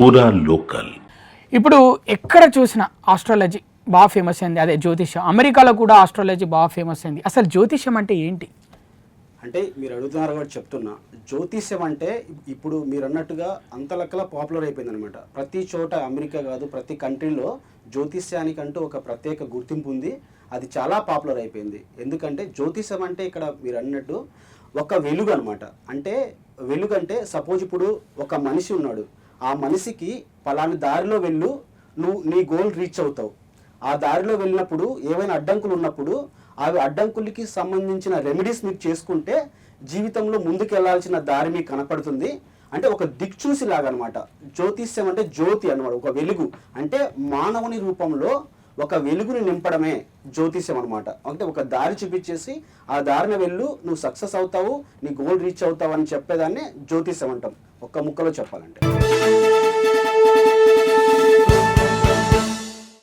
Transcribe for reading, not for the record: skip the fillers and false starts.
పూరా లోకల్. ఇప్పుడు ఎక్కడ చూసినా ఆస్ట్రాలజీ బాగా ఫేమస్ అయింది, అదే జ్యోతిష్యం. అమెరికాలో కూడా ఆస్ట్రాలజీ బాగా ఫేమస్ అయింది. అసలు జ్యోతిష్యం అంటే ఏంటి? అంటే మీరు అడుగుతున్నారు కాబట్టి చెప్తున్నా. జ్యోతిష్యం అంటే ఇప్పుడు మీరు అన్నట్టుగా అంతలక్కలా పాపులర్ అయిపోయింది అనమాట. ప్రతి చోట, అమెరికా కాదు ప్రతి కంట్రీలో జ్యోతిష్యానికంటూ ఒక ప్రత్యేక గుర్తింపు ఉంది. అది చాలా పాపులర్ అయిపోయింది. ఎందుకంటే జ్యోతిష్యం అంటే ఇక్కడ మీరు అన్నట్టు ఒక వెలుగు అనమాట. అంటే వెలుగు అంటే సపోజ్ ఇప్పుడు ఒక మనిషి ఉన్నాడు, ఆ మనిషికి పలాని దారిలో వెళ్ళు, నువ్వు నీ గోల్ రీచ్ అవుతావు. ఆ దారిలో వెళ్ళినప్పుడు ఏవైనా అడ్డంకులు ఉన్నప్పుడు అవి అడ్డంకులకి సంబంధించిన రెమెడీస్ మీకు చేసుకుంటే జీవితంలో ముందుకు వెళ్లాల్సిన దారి మీకు కనపడుతుంది. అంటే ఒక దిక్చూసి లాగా అనమాట. జ్యోతిష్యం అంటే జ్యోతి అనమాట, ఒక వెలుగు. అంటే మానవుని రూపంలో ఒక వెలుగుని నింపడమే జ్యోతిష్యం అనమాట. అంటే ఒక దారి చూపించేసి ఆ దారిని వెళ్ళు, నువ్వు సక్సెస్ అవుతావు, నీ గోల్ రీచ్ అవుతావు అని చెప్పేదాన్ని జ్యోతిష్యం అంటాం, ఒక్క ముక్కలో చెప్పాలంటే.